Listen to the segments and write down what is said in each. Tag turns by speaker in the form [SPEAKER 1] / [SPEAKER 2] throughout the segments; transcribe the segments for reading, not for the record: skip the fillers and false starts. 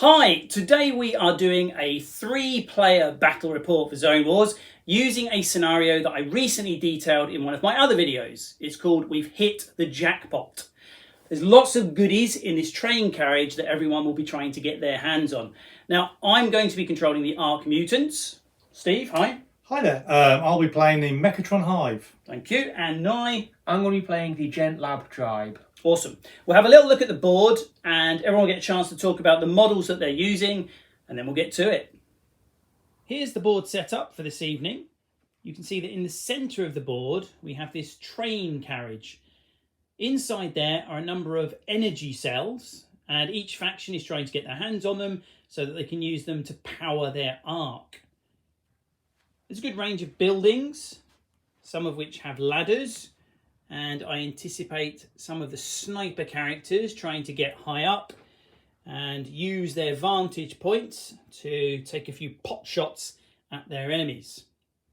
[SPEAKER 1] Hi, today we are doing a 3-player battle report for Zone Wars using a scenario that I recently detailed in one of my other videos. It's called We've Hit the Jackpot. There's lots of goodies in this train carriage that everyone will be trying to get their hands on. Now, I'm going to be controlling the Ark Mutants. Steve, hi.
[SPEAKER 2] Hi there, I'll be playing the Mechatron Hive.
[SPEAKER 1] Thank you. And Nye.
[SPEAKER 3] I'm going to be playing the Genlab Tribe.
[SPEAKER 1] Awesome. We'll have a little look at the board and everyone will get a chance to talk about the models that they're using and then we'll get to it. Here's the board set up for this evening. You can see that in the centre of the board we have this train carriage. Inside there are a number of energy cells and each faction is trying to get their hands on them so that they can use them to power their Ark. There's a good range of buildings, some of which have ladders. And I anticipate some of the sniper characters trying to get high up and use their vantage points to take a few pot shots at their enemies.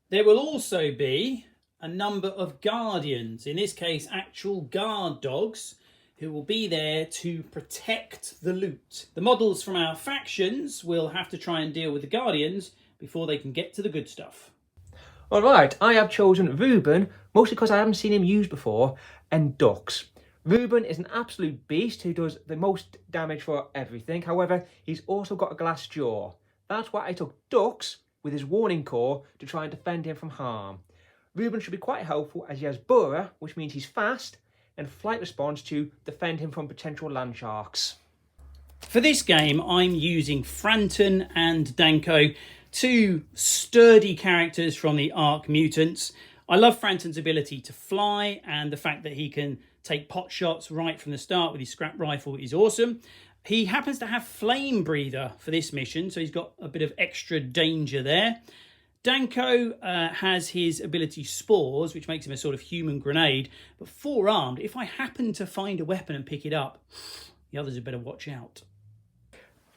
[SPEAKER 1] There will also be a number of guardians, in this case actual guard dogs, who will be there to protect the loot. The models from our factions will have to try and deal with the guardians before they can get to the good stuff.
[SPEAKER 3] Alright, I have chosen Ruben, mostly because I haven't seen him used before, and ducks. Ruben is an absolute beast who does the most damage for everything. However, he's also got a glass jaw. That's why I took ducks with his warning core to try and defend him from harm. Ruben should be quite helpful as he has burrow, which means he's fast, and flight response to defend him from potential land sharks.
[SPEAKER 1] For this game, I'm using Franton and Danko, two sturdy characters from the Ark Mutants. I love Franton's ability to fly and the fact that he can take pot shots right from the start with his scrap rifle is awesome. He happens to have Flame Breather for this mission, so he's got a bit of extra danger there. Danko has his ability Spores, which makes him a sort of human grenade, but four-armed. If I happen to find a weapon and pick it up, the others had better watch out.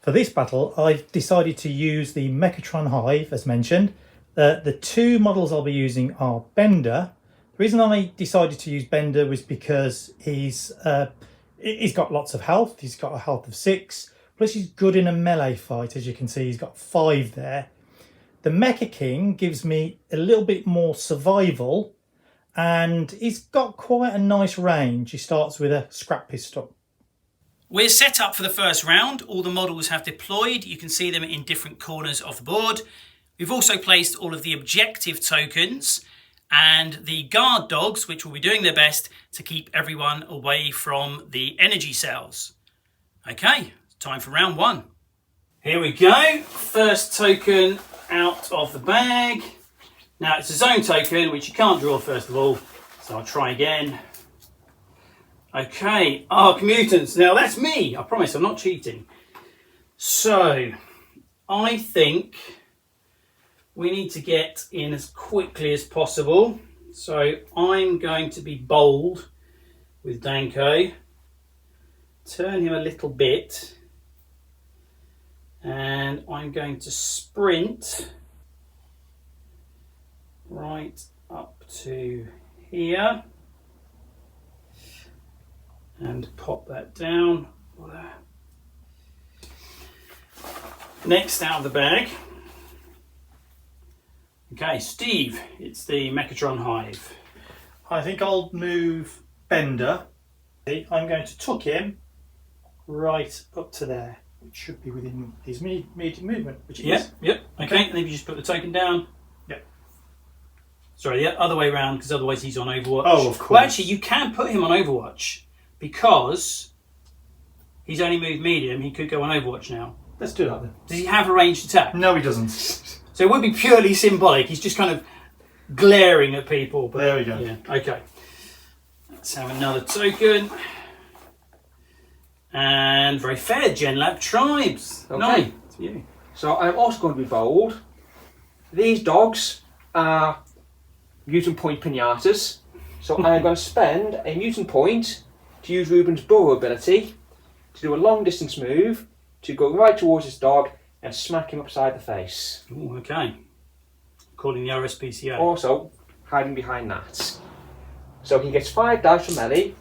[SPEAKER 2] For this battle, I've decided to use the Mechatron Hive, as mentioned. The two models I'll be using are Bender. The reason I decided to use Bender was because he's got lots of health. He's got a health of 6, plus he's good in a melee fight. As you can see, he's got 5 there. The Mecha King gives me a little bit more survival, and he's got quite a nice range. He starts with a scrap pistol.
[SPEAKER 1] We're set up for the first round. All the models have deployed. You can see them in different corners of the board. We've also placed all of the objective tokens and the guard dogs, which will be doing their best to keep everyone away from the energy cells. Okay, time for round 1. Here we go. First token out of the bag. Now it's a zone token, which you can't draw first of all. So I'll try again. Okay, Ark Mutants. Now that's me. I promise I'm not cheating. So I think we need to get in as quickly as possible. So I'm going to be bold with Danko. Turn him a little bit. And I'm going to sprint right up to here. And pop that down. Next out of the bag. Okay, Steve, it's the Mechatron Hive.
[SPEAKER 2] I think I'll move Bender. I'm going to tuck him right up to there, which should be within his immediate movement, which it is.
[SPEAKER 1] Yep. Okay, and then you just put the token down.
[SPEAKER 2] Yep.
[SPEAKER 1] Sorry, the other way around, because otherwise he's on Overwatch.
[SPEAKER 2] Oh, of course.
[SPEAKER 1] Well, actually, you can put him on Overwatch. Because he's only moved medium, he could go on Overwatch now.
[SPEAKER 2] Let's do that then.
[SPEAKER 1] Does he have a ranged attack?
[SPEAKER 2] No, he doesn't.
[SPEAKER 1] So it would be purely symbolic. He's just kind of glaring at people. But,
[SPEAKER 2] there we go.
[SPEAKER 1] Yeah, okay. Let's have another token. And very fair, Genlab Tribes.
[SPEAKER 3] Okay.
[SPEAKER 1] No, it's you.
[SPEAKER 3] So I'm also going to be bold. These dogs are mutant point pinatas. So I'm going to spend a mutant point to use Ruben's burrow ability to do a long distance move to go right towards this dog and smack him upside the face.
[SPEAKER 1] Ooh, okay. According to the RSPCA.
[SPEAKER 3] Also, hiding behind that. So he gets 5 dice from melee,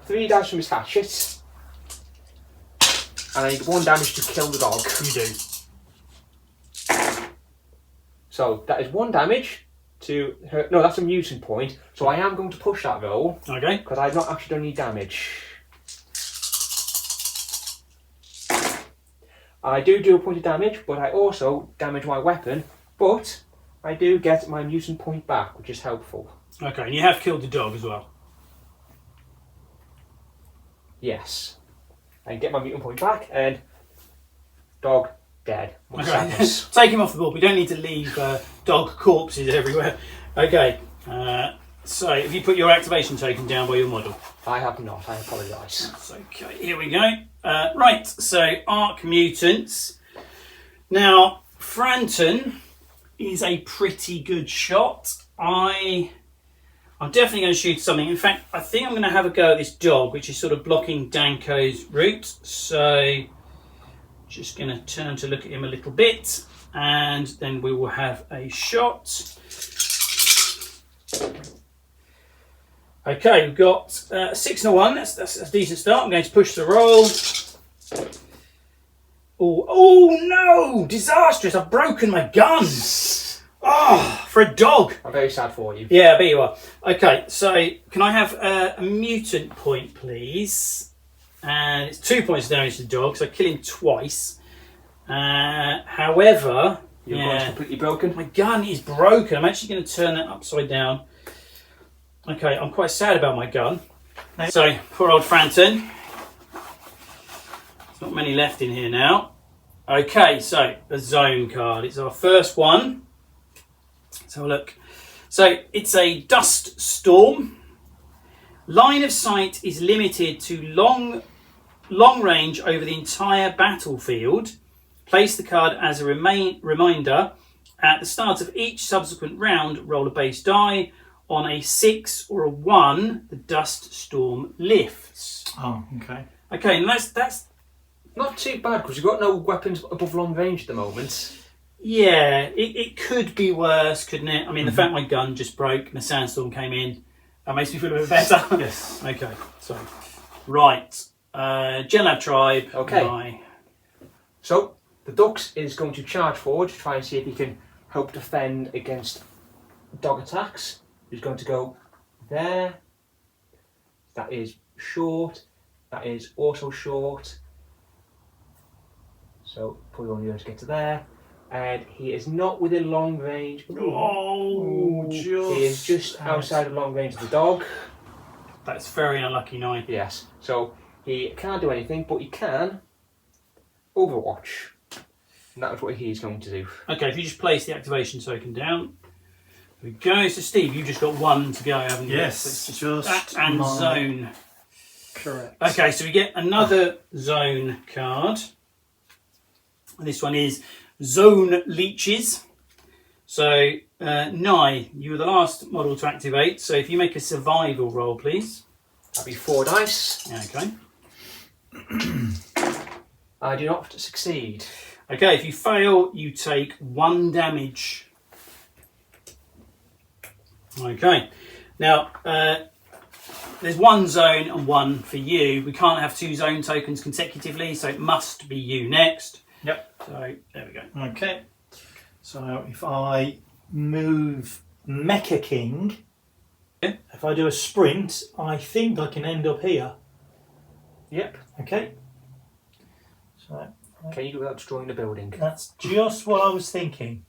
[SPEAKER 3] 3 dice from his hatchet, And I need 1 damage to kill the dog.
[SPEAKER 1] You do.
[SPEAKER 3] So that is 1 damage to her. No, that's a mutant point. So I am going to push that roll.
[SPEAKER 1] Okay.
[SPEAKER 3] Because I've not actually done any damage. I do a point of damage, but I also damage my weapon. But I do get my mutant point back, which is helpful.
[SPEAKER 1] Okay, and you have killed the dog as well.
[SPEAKER 3] Yes. I get my mutant point back, and dog dead. What
[SPEAKER 1] Okay.
[SPEAKER 3] sadness.
[SPEAKER 1] Take him off the board. We don't need to leave dog corpses everywhere. Okay. So, have you put your activation token down by your model?
[SPEAKER 3] I have not. I apologise.
[SPEAKER 1] That's okay. Here we go. Right. So, Ark Mutants. Now, Franton is a pretty good shot. I'm definitely going to shoot something. In fact, I think I'm going to have a go at this dog, which is sort of blocking Danko's route. So, just going to turn to look at him a little bit, and then we will have a shot. Okay, we've got 6 and a 1. That's a decent start. I'm going to push the roll. Oh no! Disastrous! I've broken my gun. Oh, for a dog.
[SPEAKER 3] I'm very sad for you.
[SPEAKER 1] Yeah, I bet you are. Okay, so can I have a mutant point, please? And it's 2 points of damage to the dog, so I kill him twice. However,
[SPEAKER 3] Your gun's completely broken.
[SPEAKER 1] my gun is broken. I'm actually going to turn that upside down. Okay, I'm quite sad about my gun. So, poor old Franton. There's not many left in here now. Okay, so the zone card. It's our first one. Let's have a look. So, it's a dust storm. Line of sight is limited to long range over the entire battlefield. Place the card as a reminder. At the start of each subsequent round, roll a base die. On a 6 or a 1, the dust storm lifts.
[SPEAKER 2] Oh, okay.
[SPEAKER 1] Okay, and that's
[SPEAKER 3] Not too bad, because you've got no weapons above long range at the moment.
[SPEAKER 1] yeah. It could be worse, couldn't it? I mean, the fact my gun just broke and the sandstorm came in, that makes me feel a bit better.
[SPEAKER 2] Yes.
[SPEAKER 1] Okay, so right, Genlab Tribe.
[SPEAKER 3] Okay.
[SPEAKER 1] Bye.
[SPEAKER 3] So, the Ducks is going to charge forward to try and see if he can help defend against dog attacks. He's going to go there. That is short. That is also short. So, probably only going to get to there. And he is not within long range.
[SPEAKER 1] Oh,
[SPEAKER 3] He is just outside of long range of the dog.
[SPEAKER 1] That's very unlucky, Nine.
[SPEAKER 3] Yes. So, he can't do anything, but he can Overwatch. And that's what he's going to do.
[SPEAKER 1] Okay, if you just place the activation token down. There we go. So, Steve, you've just got 1 to go, haven't you?
[SPEAKER 2] Yes,
[SPEAKER 1] So it's
[SPEAKER 2] just
[SPEAKER 1] that and
[SPEAKER 2] mine.
[SPEAKER 1] zone.
[SPEAKER 2] Correct.
[SPEAKER 1] Okay, so we get another zone card. This one is Zone Leeches. So, Nye, you were the last model to activate. So, if you make a survival roll, please.
[SPEAKER 3] That'll be 4 dice.
[SPEAKER 1] Okay.
[SPEAKER 3] I do not succeed.
[SPEAKER 1] Okay, if you fail, you take 1 damage. Okay. Now, there's 1 zone and 1 for you. We can't have 2 zone tokens consecutively, so it must be you next.
[SPEAKER 2] Yep.
[SPEAKER 1] So, there we go.
[SPEAKER 2] Okay. So if I move Mecha King,
[SPEAKER 1] Yeah.
[SPEAKER 2] if I do a sprint, I think I can end up here.
[SPEAKER 3] Yep.
[SPEAKER 2] Okay. So
[SPEAKER 3] Can you do without destroying the building?
[SPEAKER 2] that's just what I was thinking.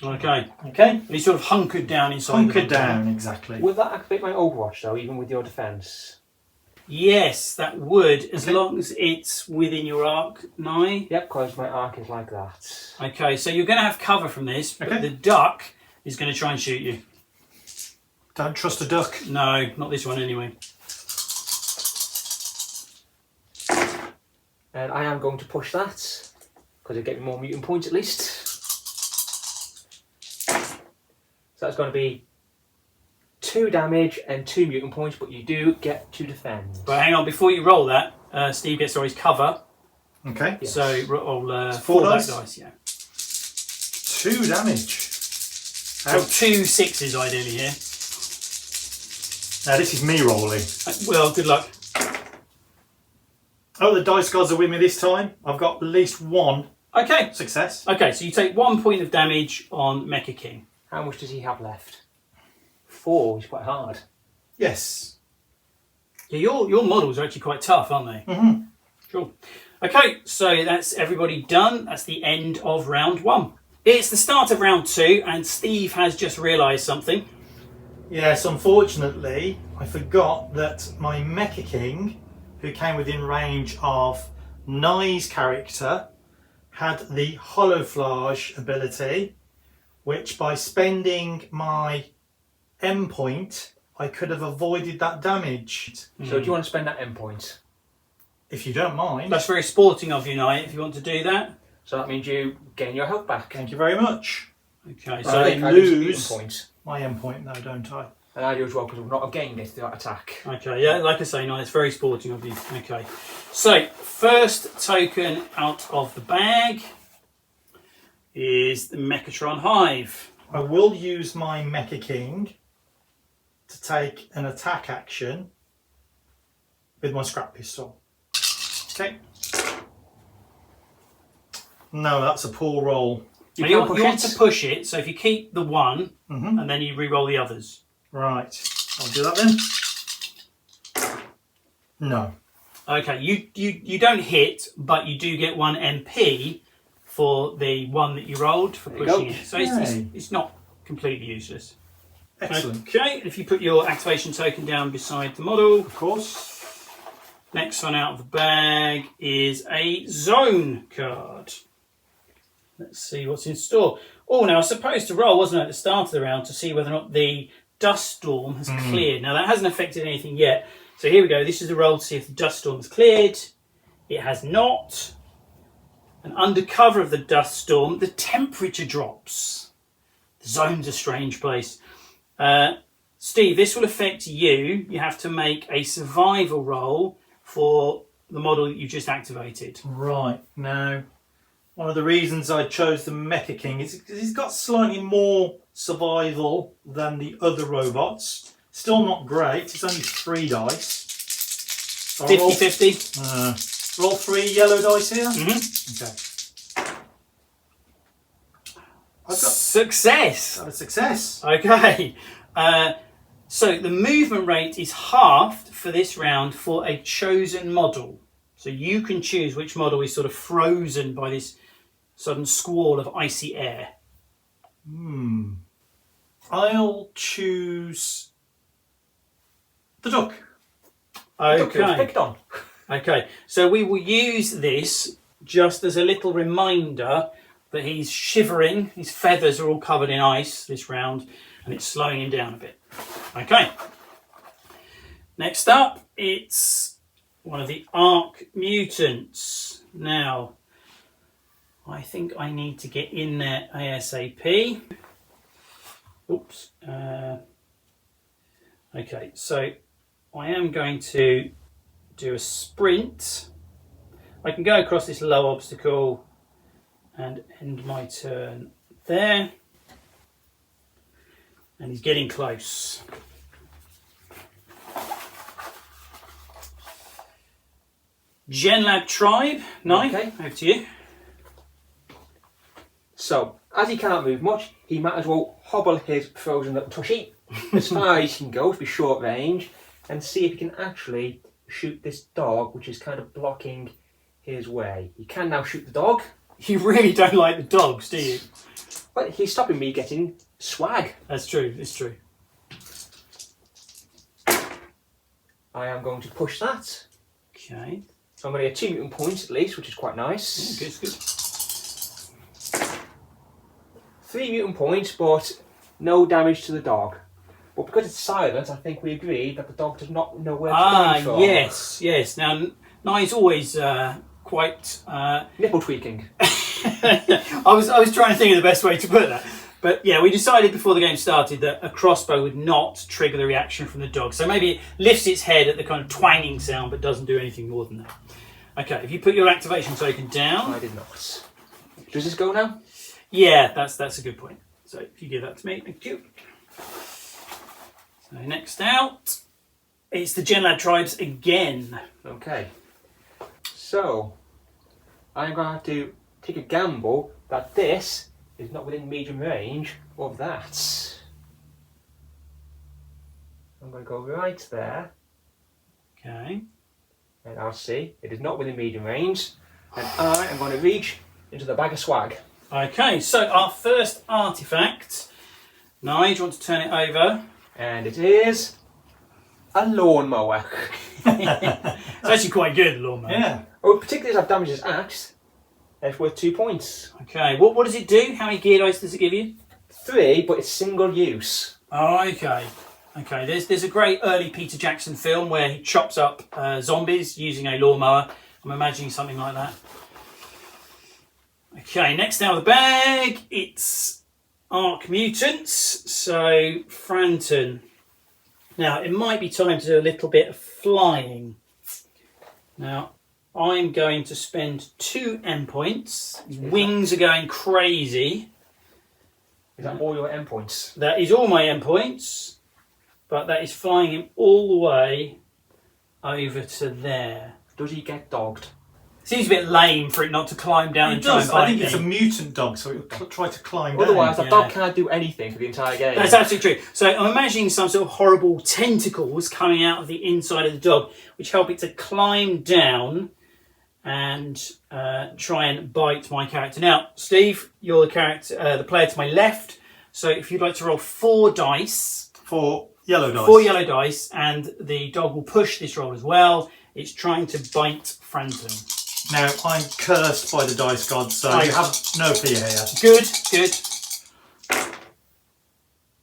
[SPEAKER 1] Okay.
[SPEAKER 2] Okay.
[SPEAKER 1] And he's sort of hunkered down inside.
[SPEAKER 2] Hunkered
[SPEAKER 1] the bunker.
[SPEAKER 2] down, exactly.
[SPEAKER 3] Will that activate my Overwatch though, even with your defence?
[SPEAKER 1] Yes, that would, as long as it's within your arc, Nye.
[SPEAKER 3] Yep, because my arc is like that.
[SPEAKER 1] Okay, so you're going to have cover from this, but
[SPEAKER 2] Okay.
[SPEAKER 1] the duck is going to try and shoot you.
[SPEAKER 2] Don't trust a duck.
[SPEAKER 1] No, not this one anyway.
[SPEAKER 3] And I am going to push that, because it gets me more mutant points at least. So that's going to be 2 damage and 2 mutant points, but you do get to defend.
[SPEAKER 1] But hang on, before you roll that, Steve gets his cover.
[SPEAKER 2] Okay.
[SPEAKER 3] Yes.
[SPEAKER 1] So roll
[SPEAKER 2] 4
[SPEAKER 1] 4
[SPEAKER 2] dice?
[SPEAKER 1] black dice, yeah.
[SPEAKER 2] 2 damage.
[SPEAKER 1] So 2 6s ideally here.
[SPEAKER 2] Now this is me rolling.
[SPEAKER 1] Well, good luck.
[SPEAKER 2] Oh, the dice gods are with me this time. I've got at least one
[SPEAKER 1] Okay.
[SPEAKER 2] success.
[SPEAKER 1] Okay, so you take 1 point of damage on Mecha King.
[SPEAKER 3] How much does he have left? 4. He's quite hard.
[SPEAKER 2] Yes.
[SPEAKER 1] Yeah, your models are actually quite tough, aren't they?
[SPEAKER 2] Mm-hmm.
[SPEAKER 1] Cool. Okay, so that's everybody done. That's the end of round 1. It's the start of round 2, and Steve has just realised something.
[SPEAKER 2] Yes, unfortunately, I forgot that my Mecha King, who came within range of Nye's character, had the Holophage ability, which by spending my M point, I could have avoided that damage.
[SPEAKER 3] So do you want to spend that end point?
[SPEAKER 2] If you don't mind.
[SPEAKER 1] That's very sporting of you, Nye, if you want to do that.
[SPEAKER 3] So that means you gain your health back.
[SPEAKER 2] Thank you very much.
[SPEAKER 1] Okay,
[SPEAKER 2] So
[SPEAKER 1] so
[SPEAKER 2] I
[SPEAKER 3] I lose
[SPEAKER 2] lose
[SPEAKER 3] the point.
[SPEAKER 2] my M point now, don't I?
[SPEAKER 3] And I do as well because we've not gained it to attack.
[SPEAKER 1] okay, yeah, like I say, Nye, it's very sporting of you. Okay, so first token out of the bag is the Mechatron Hive.
[SPEAKER 2] I will use my Mecha King to take an attack action with my scrap pistol. Okay. No, that's a poor roll.
[SPEAKER 1] You want to push it, so if you keep the one,
[SPEAKER 2] Mm-hmm.
[SPEAKER 1] and then you re-roll the others.
[SPEAKER 2] Right, I'll do that then. No.
[SPEAKER 1] Okay, you don't hit, but you do get 1 MP for the one that you rolled for
[SPEAKER 3] There you
[SPEAKER 1] pushing
[SPEAKER 3] go.
[SPEAKER 1] it. So
[SPEAKER 2] Yay.
[SPEAKER 1] it's not completely useless.
[SPEAKER 2] Excellent.
[SPEAKER 1] Okay, if you put your activation token down beside the model.
[SPEAKER 2] Of course.
[SPEAKER 1] Next one out of the bag is a zone card. Let's see what's in store. Oh, now I was supposed to roll, wasn't I, at the start of the round to see whether or not the dust storm has cleared. Now that hasn't affected anything yet. So here we go. This is the roll to see if the dust storm has cleared. It has not. And under cover of the dust storm, the temperature drops. The zone's a strange place. Steve, this will affect you. You have to make a survival roll for the model that you just activated.
[SPEAKER 2] Right, now, one of the reasons I chose the Mecha King is because he's got slightly more survival than the other robots. Still not great, it's only 3 dice. So I'll
[SPEAKER 1] 50-50.
[SPEAKER 2] roll 3 yellow dice here.
[SPEAKER 1] Mm-hmm.
[SPEAKER 2] Okay. I've got
[SPEAKER 1] Success.
[SPEAKER 2] a success.
[SPEAKER 1] Okay. So the movement rate is halved for this round for a chosen model. So you can choose which model is sort of frozen by this sudden squall of icy air.
[SPEAKER 2] I'll choose the duck.
[SPEAKER 3] Duck was
[SPEAKER 1] Okay.
[SPEAKER 3] picked on.
[SPEAKER 1] Okay. So we will use this just as a little reminder that he's shivering. His feathers are all covered in ice this round, and it's slowing him down a bit. Okay. Next up, it's one of the Ark Mutants. Now, I think I need to get in there ASAP. Oops. Okay, so I am going to do a sprint. I can go across this low obstacle and end my turn there. And he's getting close. Genlab Tribe. Nine.
[SPEAKER 3] Okay.
[SPEAKER 1] Over to you.
[SPEAKER 3] So, as he can't move much, he might as well hobble his frozen little tushy as far as he can go to be short range and see if he can actually shoot this dog, which is kind of blocking his way. He can now shoot the dog.
[SPEAKER 1] You really don't like the dogs, do you?
[SPEAKER 3] But he's stopping me getting swag.
[SPEAKER 1] That's true. It's true.
[SPEAKER 3] I am going to push that.
[SPEAKER 1] Okay.
[SPEAKER 3] So I'm going to get 2 mutant points at least, which is quite nice.
[SPEAKER 1] Good. Good.
[SPEAKER 3] 3 mutant points, but no damage to the dog. But because it's silent, I think we agreed that the dog does not know where it's coming from.
[SPEAKER 1] Yes. Now, Nye's always quite.
[SPEAKER 3] Nipple tweaking.
[SPEAKER 1] I was trying to think of the best way to put that. But yeah, we decided before the game started that a crossbow would not trigger the reaction from the dog. So maybe it lifts its head at the kind of twanging sound, but doesn't do anything more than that. Okay, if you put your activation token down.
[SPEAKER 3] I did not. Does this go now?
[SPEAKER 1] Yeah, that's a good point. So if you give that to me, thank you. So next out It's the Genlab Tribes again.
[SPEAKER 3] Okay. So, I'm going to have to take a gamble that this is not within medium range of that. I'm going to go right there.
[SPEAKER 1] Okay.
[SPEAKER 3] And I'll see. It is not within medium range. And I am going to reach into the bag of swag.
[SPEAKER 1] Okay, so our first artefact. Nigel, do you want to turn it over?
[SPEAKER 3] And it is a lawnmower.
[SPEAKER 1] It's actually quite good, the lawnmower.
[SPEAKER 2] Yeah.
[SPEAKER 3] Oh, particularly as I've damaged his axe, it's worth 2 points.
[SPEAKER 1] Okay, what does it do? How many gear dice does it give you?
[SPEAKER 3] 3, but it's single use.
[SPEAKER 1] Oh, okay. Okay, there's a great early Peter Jackson film where he chops up zombies using a lawnmower. I'm imagining something like that. Okay, next out of the bag, it's Ark Mutants. So, Franton. Now, it might be time to do a little bit of flying. Now, I'm going to spend 2 M points. His wings are going crazy.
[SPEAKER 3] Is that all your endpoints?
[SPEAKER 1] That is all my M points. But that is flying him all the way over to there.
[SPEAKER 3] Does he get dogged?
[SPEAKER 1] Seems a bit lame for it not to climb down
[SPEAKER 2] It
[SPEAKER 1] and try
[SPEAKER 2] does.
[SPEAKER 1] and bite
[SPEAKER 2] I think
[SPEAKER 1] me.
[SPEAKER 2] it's a mutant dog, so it will try to climb down.
[SPEAKER 3] Otherwise, that
[SPEAKER 1] Yeah.
[SPEAKER 3] dog can't do anything for the entire game.
[SPEAKER 1] That's absolutely true. So I'm imagining some sort of horrible tentacles coming out of the inside of the dog, which help it to climb down and try and bite my character. Now, Steve, you're the character, the player to my left. So if you'd like to roll 4 dice.
[SPEAKER 2] 4 yellow dice.
[SPEAKER 1] 4 yellow dice, and the dog will push this roll as well. It's trying to bite Franton.
[SPEAKER 2] Now, I'm cursed by the dice god, so
[SPEAKER 1] Right.
[SPEAKER 2] you have no fear here.
[SPEAKER 1] Good, good.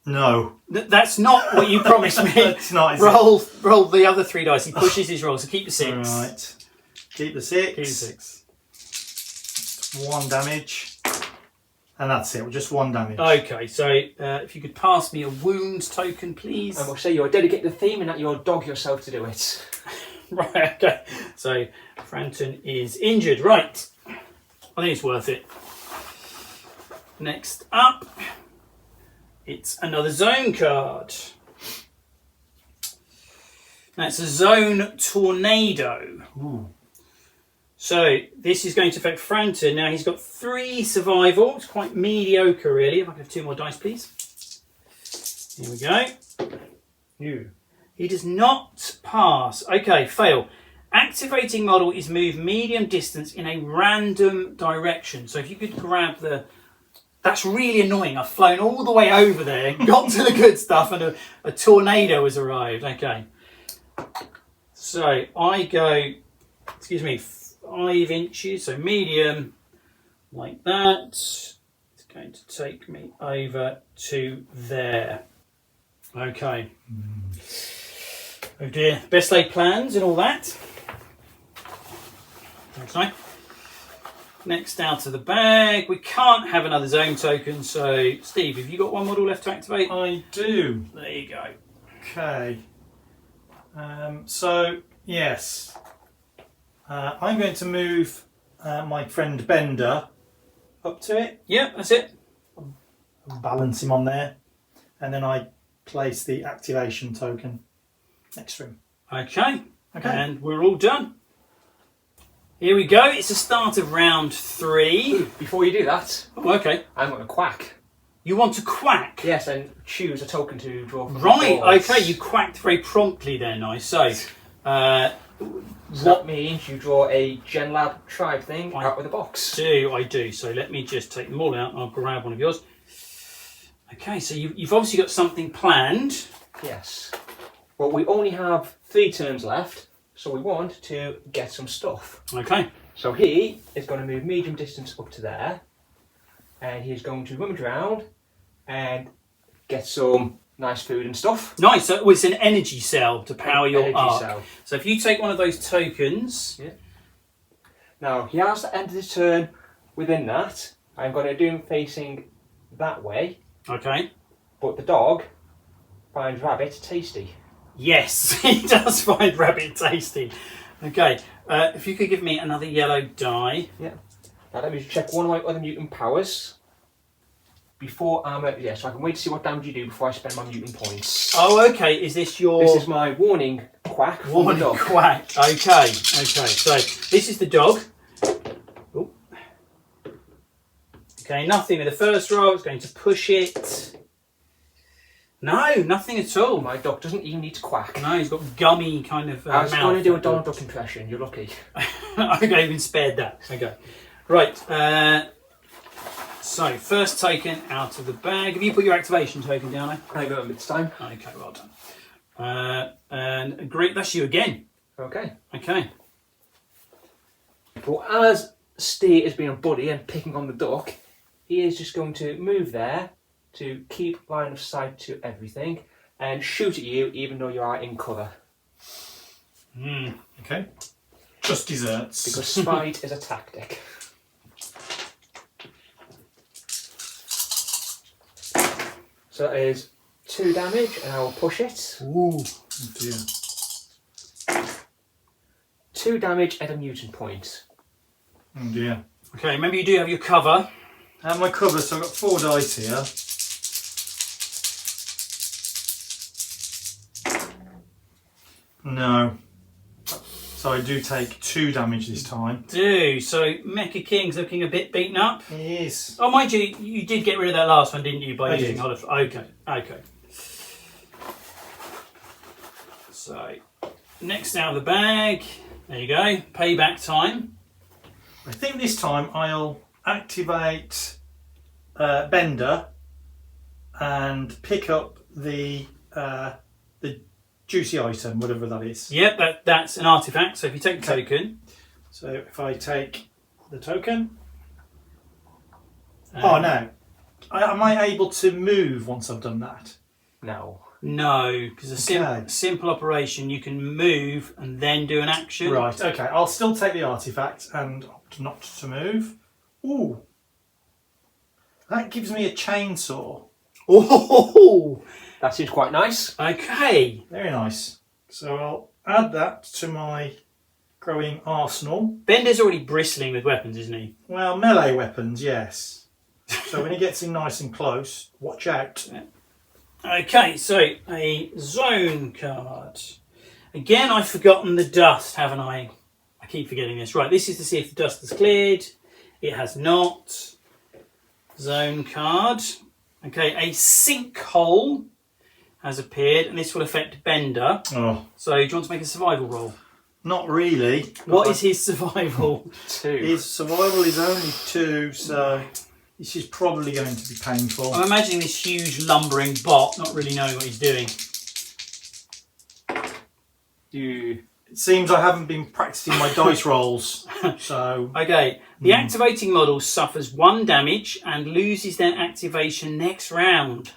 [SPEAKER 2] No.
[SPEAKER 1] That's not what you promised me.
[SPEAKER 2] It's not, is it?
[SPEAKER 1] Roll the other 3 dice. He pushes his roll, so keep the 6.
[SPEAKER 2] Right. Keep the 6.
[SPEAKER 1] Keep the 6.
[SPEAKER 2] 1 damage. And that's it, just 1 damage.
[SPEAKER 1] Okay, so if you could pass me a wound token, please.
[SPEAKER 3] I will say you're dedicated to the theme and that you'll dog yourself to do it.
[SPEAKER 1] Right, okay. So Franton is injured. Right. I think it's worth it. Next up, it's another zone card. That's a zone tornado.
[SPEAKER 2] Ooh.
[SPEAKER 1] So this is going to affect Franton. Now he's got 3 survival. It's quite mediocre, really. If I could have 2 more dice, please. Here we go.
[SPEAKER 3] You.
[SPEAKER 1] He does not pass. Okay, fail. Activating model is moved medium distance in a random direction. So if you could grab the... That's really annoying. I've flown all the way over there, got to the good stuff, and a tornado has arrived. Okay. So I go, 5 inches, so medium, like that. It's going to take me over to there. Okay. Oh dear. Best laid plans and all that. Thanks, mate. Next out of the bag. We can't have another zone token, so Steve, have you got 1 model left to activate?
[SPEAKER 2] I do.
[SPEAKER 1] There you go.
[SPEAKER 2] Okay. So, yes. I'm going to move my friend Bender up to it.
[SPEAKER 1] Yep, that's it.
[SPEAKER 2] Balance him on there. And then I place the activation token next to him.
[SPEAKER 1] Okay.
[SPEAKER 2] Okay.
[SPEAKER 1] And we're all done. Here we go. It's the start of round 3.
[SPEAKER 3] Ooh, before you do that,
[SPEAKER 1] Oh, okay.
[SPEAKER 3] I'm going to quack.
[SPEAKER 1] You want to quack?
[SPEAKER 3] Yes, and choose a token to draw from the
[SPEAKER 1] Right,
[SPEAKER 3] boards.
[SPEAKER 1] okay. You quacked very promptly there, nice. So,
[SPEAKER 3] So that means you draw a Genlab Tribe thing
[SPEAKER 1] I
[SPEAKER 3] out of the box.
[SPEAKER 1] I do. So let me just take them all out. I'll grab one of yours. Okay, so you've obviously got something planned.
[SPEAKER 3] Yes. Well, we only have 3 turns left, so we want to get some stuff.
[SPEAKER 1] Okay.
[SPEAKER 3] So he is going to move medium distance up to there, and he's going to rummage around and get some nice food and stuff.
[SPEAKER 1] Nice. So it's an energy cell to power your
[SPEAKER 3] Energy
[SPEAKER 1] arc.
[SPEAKER 3] cell.
[SPEAKER 1] So if you take one of those tokens,
[SPEAKER 3] Now, he has to end his turn within that. I'm going to do him facing that way,
[SPEAKER 1] okay.
[SPEAKER 3] but the dog finds rabbit tasty.
[SPEAKER 1] Yes, he does find rabbit tasty. Okay. If you could give me another yellow die.
[SPEAKER 3] Yeah. Now let me just check one of my other mutant powers. Before I'm so I can wait to see what damage you do before I spend my mutant points.
[SPEAKER 1] Oh, okay. Is this your?
[SPEAKER 3] This is my warning quack. from the
[SPEAKER 1] Warning
[SPEAKER 3] dog.
[SPEAKER 1] quack. Okay. So this is the dog. Ooh. Okay, nothing with the first roll. It's going to push it. No, nothing at all.
[SPEAKER 3] My dog doesn't even need to quack.
[SPEAKER 1] No, he's got gummy kind of
[SPEAKER 3] I was
[SPEAKER 1] mouth.
[SPEAKER 3] going to do a Donald Duck impression. You're lucky.
[SPEAKER 1] Okay, you've been spared that. Okay. Right. So, first token out of the bag. Have you put your activation token down, eh?
[SPEAKER 3] I got it this time.
[SPEAKER 1] Okay, well done. And great, that's you again.
[SPEAKER 3] Okay.
[SPEAKER 1] Okay.
[SPEAKER 3] Well, as Steve is being a buddy and picking on the duck, he is just going to move there to keep line of sight to everything and shoot at you even though you are in cover.
[SPEAKER 2] Okay. Just desserts.
[SPEAKER 3] Because spite is a tactic. So that is 2 damage and I will push it.
[SPEAKER 2] Ooh, oh dear.
[SPEAKER 3] 2 damage at a mutant point.
[SPEAKER 2] Oh dear.
[SPEAKER 1] Okay, remember you do have your cover.
[SPEAKER 2] And my cover, so I've got 4 dice here. No. So I do take 2 damage this time.
[SPEAKER 1] So Mecha King's looking a bit beaten up.
[SPEAKER 2] He is.
[SPEAKER 1] Oh, mind you, you did get rid of that last one, didn't you, by
[SPEAKER 2] I
[SPEAKER 1] using
[SPEAKER 2] did.
[SPEAKER 1] Hollow? Okay. So, next out of the bag, there you go, payback time.
[SPEAKER 2] I think this time I'll activate Bender and pick up the juicy item, whatever that is.
[SPEAKER 1] Yep, that's an artifact, so if you take the token...
[SPEAKER 2] So if I take the token... oh no. Am I able to move once I've done that?
[SPEAKER 3] No.
[SPEAKER 1] No, because
[SPEAKER 2] Okay.
[SPEAKER 1] simple operation, you can move and then do an action.
[SPEAKER 2] Right, okay. I'll still take the artifact and opt not to move. Ooh. That gives me a chainsaw.
[SPEAKER 1] Oh,
[SPEAKER 3] That seems quite nice.
[SPEAKER 1] okay.
[SPEAKER 2] Very nice. So I'll add that to my growing arsenal.
[SPEAKER 1] Bender's already bristling with weapons, isn't he?
[SPEAKER 2] Well, melee weapons, yes. So when he gets in nice and close, watch out.
[SPEAKER 1] Okay, so a zone card. Again, I've forgotten the dust, haven't I? I keep forgetting this. Right, this is to see if the dust has cleared. It has not. Zone card. Okay, a sinkhole has appeared, and this will affect Bender.
[SPEAKER 2] Oh,
[SPEAKER 1] So, do you want to make a survival roll?
[SPEAKER 2] not really.
[SPEAKER 1] What is his survival?
[SPEAKER 3] 2.
[SPEAKER 2] His survival is only 2, so this is probably going to be painful.
[SPEAKER 1] I'm imagining this huge lumbering bot not really knowing what he's doing.
[SPEAKER 2] It seems I haven't been practicing my dice rolls, so...
[SPEAKER 1] Okay, the activating model suffers 1 damage and loses their activation next round.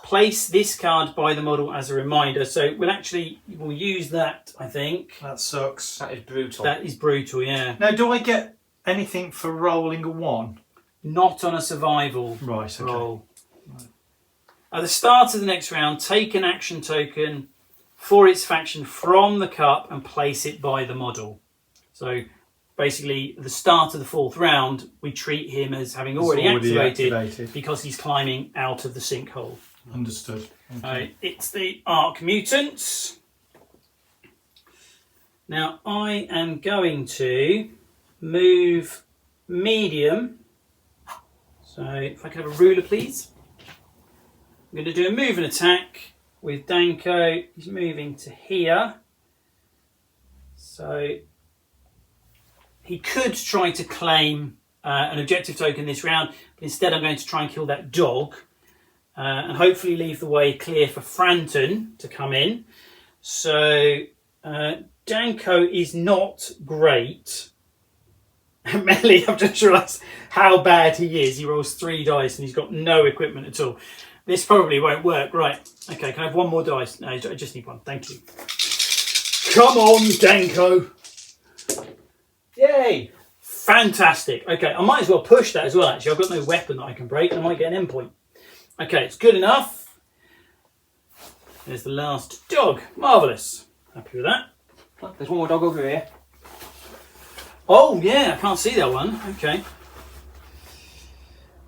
[SPEAKER 1] Place this card by the model as a reminder. So we'll use that, I think.
[SPEAKER 2] That sucks.
[SPEAKER 3] That is brutal.
[SPEAKER 1] That is brutal, yeah.
[SPEAKER 2] Now, do I get anything for rolling a 1?
[SPEAKER 1] Not on a survival
[SPEAKER 2] Right, okay.
[SPEAKER 1] roll. At the start of the next round, take an action token for its faction from the cup and place it by the model. So basically, at the start of the 4th round, we treat him as having already activated because he's climbing out of the sinkhole.
[SPEAKER 2] Understood. Okay.
[SPEAKER 1] It's the Ark Mutants. Now, I am going to move medium. So, if I could have a ruler, please. I'm going to do a move and attack with Danko. He's moving to here. So, he could try to claim an objective token this round, but instead I'm going to try and kill that dog. And hopefully leave the way clear for Franton to come in. So Danko is not great. Melly, I've just realised how bad he is. He rolls 3 dice and he's got no equipment at all. This probably won't work. Right. Okay, can I have 1 more dice? No, I just need 1. Thank you. Come on, Danko.
[SPEAKER 3] Yay!
[SPEAKER 1] Fantastic. Okay, I might as well push that as well, actually. I've got no weapon that I can break and I might get an endpoint. Okay, it's good enough. There's the last dog. Marvellous. Happy with that.
[SPEAKER 3] Look, there's one more dog over here.
[SPEAKER 1] Oh, yeah, I can't see that one. Okay.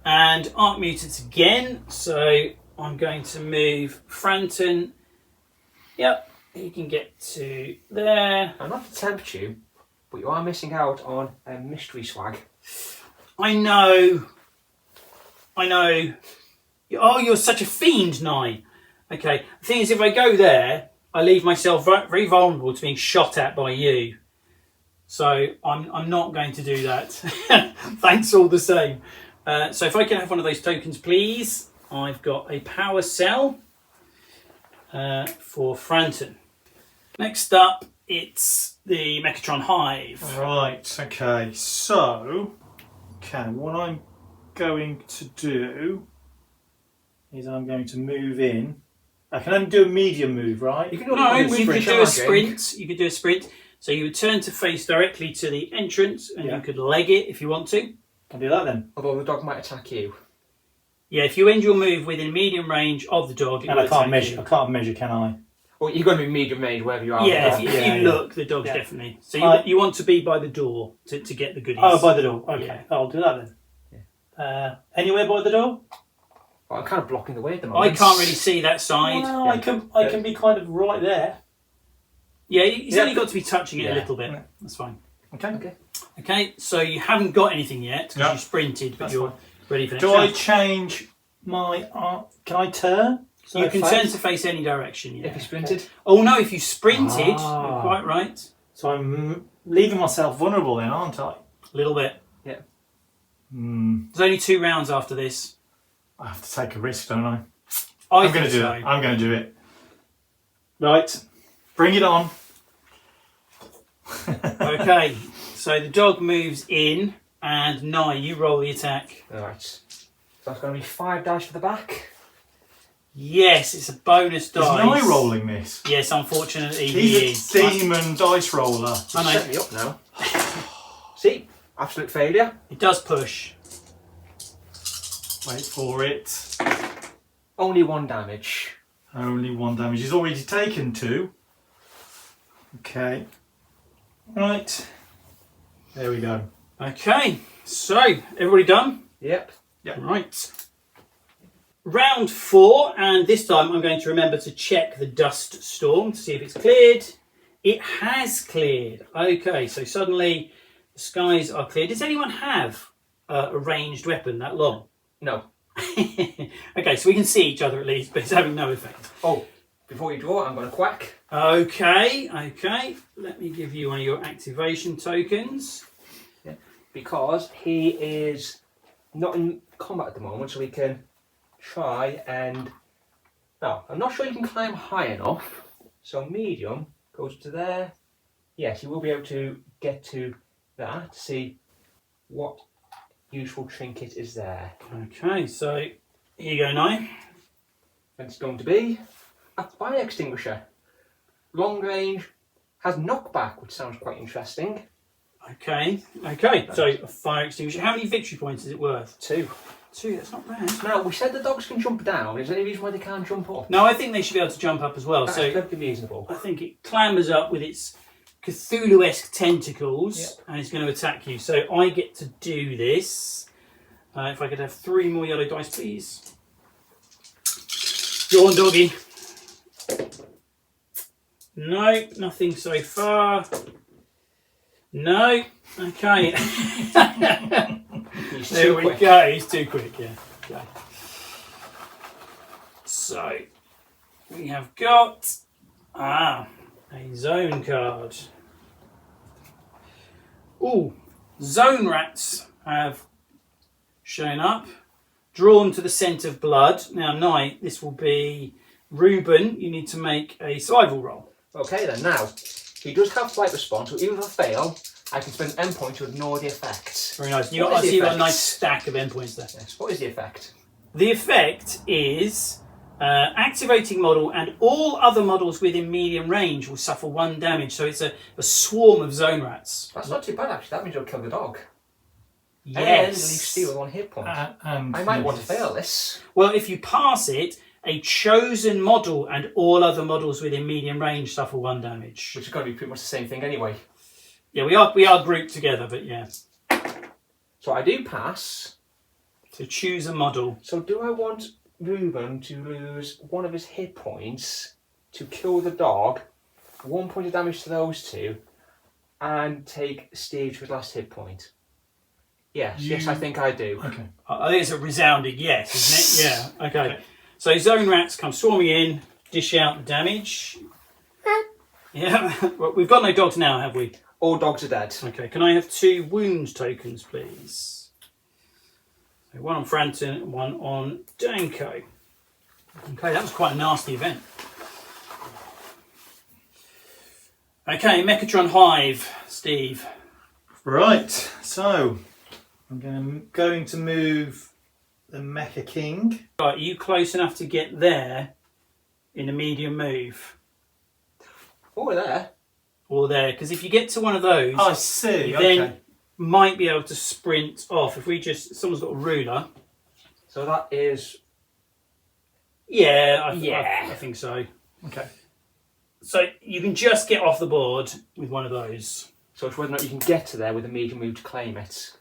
[SPEAKER 1] And Ark Mutants again. So I'm going to move Franton. Yep, you can get to there.
[SPEAKER 3] I'm not to tempt you, but you are missing out on a mystery swag.
[SPEAKER 1] I know. Oh, you're such a fiend, Nye. Okay, the thing is, if I go there, I leave myself very vulnerable to being shot at by you. So I'm not going to do that. Thanks all the same. So if I can have one of those tokens, please. I've got a power cell for Franton. Next up, it's the Mechatron Hive.
[SPEAKER 2] Right, okay, so, what I'm going to do is I'm going to move in. I can only do a medium move, right?
[SPEAKER 3] You can
[SPEAKER 1] You could do a sprint. You could do a sprint. So you would turn to face directly to the entrance, and you could leg it if you want to.
[SPEAKER 2] I'll do that then.
[SPEAKER 3] Although the dog might attack you.
[SPEAKER 1] Yeah, if you end your move within medium range of the dog,
[SPEAKER 2] And I can't measure, can I?
[SPEAKER 3] Well, you're going to be medium range wherever you are.
[SPEAKER 1] Yeah, if you look, the dog's definitely. So you want to be by the door to get the goodies.
[SPEAKER 2] Oh, by the door. Okay,
[SPEAKER 1] Yeah.
[SPEAKER 2] I'll do that then. Yeah. Anywhere by the door?
[SPEAKER 3] Well, I'm kind of blocking the way at the moment.
[SPEAKER 1] I can't really see that side.
[SPEAKER 2] Well, I can be kind of right there.
[SPEAKER 1] Yeah, he's only got to be touching it a little bit.
[SPEAKER 2] Yeah.
[SPEAKER 1] That's fine.
[SPEAKER 2] Okay.
[SPEAKER 1] Okay, so you haven't got anything yet because
[SPEAKER 2] No.
[SPEAKER 1] you sprinted, but
[SPEAKER 2] That's
[SPEAKER 1] you're
[SPEAKER 2] fine.
[SPEAKER 1] ready for next
[SPEAKER 2] Do I
[SPEAKER 1] round.
[SPEAKER 2] change my... can I turn? So
[SPEAKER 1] You can turn to face any direction, yeah.
[SPEAKER 3] If you sprinted.
[SPEAKER 1] Oh no, if you sprinted,
[SPEAKER 2] Ah.
[SPEAKER 1] you're quite right.
[SPEAKER 2] So I'm leaving myself vulnerable then, aren't I?
[SPEAKER 1] A little bit.
[SPEAKER 3] Yeah.
[SPEAKER 1] There's only 2 rounds after this.
[SPEAKER 2] I have to take a risk, don't I?
[SPEAKER 1] I'm
[SPEAKER 2] going to do it. I'm going to do it. Right. Bring it on.
[SPEAKER 1] Okay, so the dog moves in, and Nye, you roll the attack.
[SPEAKER 3] Alright. So that's going to be 5 dice for the back.
[SPEAKER 1] Yes, it's a bonus
[SPEAKER 2] Is
[SPEAKER 1] dice.
[SPEAKER 2] Nye rolling this?
[SPEAKER 1] Yes, unfortunately
[SPEAKER 2] He's
[SPEAKER 1] he
[SPEAKER 2] a
[SPEAKER 1] is.
[SPEAKER 2] demon dice roller.
[SPEAKER 1] I know.
[SPEAKER 3] Set me up now. See? Absolute failure.
[SPEAKER 1] It does push.
[SPEAKER 2] Wait for it.
[SPEAKER 3] Only 1 damage.
[SPEAKER 2] Only 1 damage. He's already taken 2. Okay. Right. There we go.
[SPEAKER 1] Okay, so everybody done?
[SPEAKER 3] Yep.
[SPEAKER 1] Right. Round 4, and this time I'm going to remember to check the dust storm to see if it's cleared. It has cleared. Okay, so suddenly the skies are clear. Does anyone have a ranged weapon that long?
[SPEAKER 3] No.
[SPEAKER 1] Okay, so we can see each other at least, but it's having no effect.
[SPEAKER 3] Oh, before you draw, I'm going to quack.
[SPEAKER 1] Okay. Let me give you one of your activation tokens.
[SPEAKER 3] Yeah. Because he is not in combat at the moment, so we can try and... No, I'm not sure you can climb high enough. So medium goes to there. Yes, you will be able to get to that to see what useful trinket is there.
[SPEAKER 1] Okay, so here you go, Nye.
[SPEAKER 3] And it's going to be a fire extinguisher. Long range, has knockback, which sounds quite interesting.
[SPEAKER 1] Okay, so a fire extinguisher. How many victory points is it worth?
[SPEAKER 3] 2.
[SPEAKER 1] 2, that's not bad.
[SPEAKER 3] Now, we said the dogs can jump down. Is there any reason why they can't jump up?
[SPEAKER 1] No, I think they should be able to jump up as well.
[SPEAKER 3] That's
[SPEAKER 1] So
[SPEAKER 3] perfectly reasonable.
[SPEAKER 1] I think it clambers up with its Cthulhu-esque tentacles and it's going to attack you. So I get to do this. If I could have 3 more yellow dice, please. Go on, doggy. No, nothing so far. No. Okay.
[SPEAKER 3] He's
[SPEAKER 1] There
[SPEAKER 3] too
[SPEAKER 1] we
[SPEAKER 3] quick.
[SPEAKER 1] go. He's too quick, yeah. Okay. So, we have got a zone card. Ooh, zone rats have shown up. Drawn to the scent of blood. Now, Nye, this will be Reuben. You need to make a survival roll.
[SPEAKER 3] Okay then, now, he does have flight response, so even if I fail, I can spend an endpoint to ignore the effect.
[SPEAKER 1] Very nice.
[SPEAKER 3] What is the
[SPEAKER 1] You've got a
[SPEAKER 3] effect?
[SPEAKER 1] nice stack of endpoints there.
[SPEAKER 3] Yes, what is the effect?
[SPEAKER 1] The effect is activating model and all other models within medium range will suffer 1 damage. So it's a swarm of zone rats.
[SPEAKER 3] That's not too bad actually, that means you'll kill the dog. And
[SPEAKER 1] Yes.
[SPEAKER 3] leave Steel with 1 hit point.
[SPEAKER 2] And
[SPEAKER 3] I might want to fail this.
[SPEAKER 1] Well, if you pass it, a chosen model and all other models within medium range suffer 1 damage.
[SPEAKER 3] Which is going to be pretty much the same thing anyway.
[SPEAKER 1] Yeah, we are grouped together, but yeah.
[SPEAKER 3] So I do pass.
[SPEAKER 1] So choose a model.
[SPEAKER 3] So do I want Reuben to lose 1 of his hit points to kill the dog 1 point of damage to those two and take Steve to his last hit point? Yes, I think I do.
[SPEAKER 2] Okay.
[SPEAKER 1] I think it's a resounding yes, isn't it? Yeah, okay. So zone rats come swarming in, dish out the damage. Yeah, well, we've got no dogs now, have we?
[SPEAKER 3] All dogs are dead.
[SPEAKER 1] Okay, can I have 2 wound tokens, please? So one on Franton and one on Danko. Okay, that was quite a nasty event. Okay, Mechatron Hive, Steve.
[SPEAKER 2] Right, so I'm going to move the Mecha King.
[SPEAKER 1] Right, are you close enough to get there in a medium move?
[SPEAKER 3] Oh, there.
[SPEAKER 1] Or there? Because if you get to one of those,
[SPEAKER 2] I see.
[SPEAKER 1] you
[SPEAKER 2] Okay.
[SPEAKER 1] then might be able to sprint off. If we just, someone's got a ruler.
[SPEAKER 3] So that is...
[SPEAKER 1] Yeah,
[SPEAKER 3] Yeah.
[SPEAKER 1] I think so.
[SPEAKER 2] Okay.
[SPEAKER 1] So you can just get off the board with one of those.
[SPEAKER 3] So it's whether or not you can get to there with a medium move to claim it.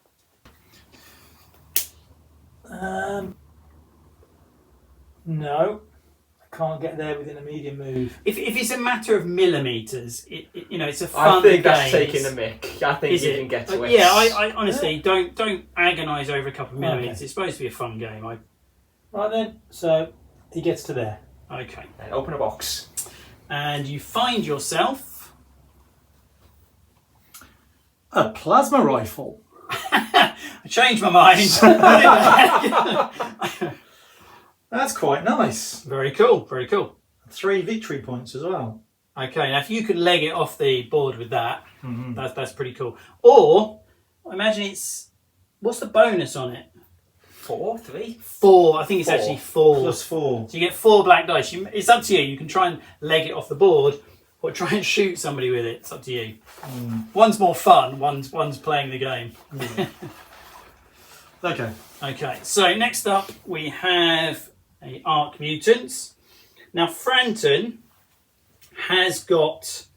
[SPEAKER 2] No, I can't get there within a medium move.
[SPEAKER 1] If it's a matter of millimeters, you know, it's a fun
[SPEAKER 3] I think
[SPEAKER 1] game.
[SPEAKER 3] that's taking the mick. I think
[SPEAKER 1] Is
[SPEAKER 3] you
[SPEAKER 1] it?
[SPEAKER 3] can get to it.
[SPEAKER 1] Yeah, I honestly don't agonise over a couple of millimeters.
[SPEAKER 2] Okay.
[SPEAKER 1] It's supposed to be a fun game.
[SPEAKER 2] Right then, so he gets to there.
[SPEAKER 1] Okay.
[SPEAKER 3] Then open a box.
[SPEAKER 1] And you find yourself
[SPEAKER 2] A plasma rifle.
[SPEAKER 1] I changed my mind.
[SPEAKER 2] That's quite nice.
[SPEAKER 1] Very cool, very cool.
[SPEAKER 2] 3 victory points as well.
[SPEAKER 1] Okay, now if you could leg it off the board with that, that's pretty cool. Or I imagine what's the bonus on it?
[SPEAKER 3] 4, 3.
[SPEAKER 1] 4. I think it's
[SPEAKER 3] 4.
[SPEAKER 1] actually 4.
[SPEAKER 2] Plus 4.
[SPEAKER 1] So you get 4 black dice. It's up to you. You can try and leg it off the board, or try and shoot somebody with it. It's up to you. One's more fun. One's playing the game.
[SPEAKER 2] Okay.
[SPEAKER 1] Okay. So next up we have a Ark Mutants. Now Franton has got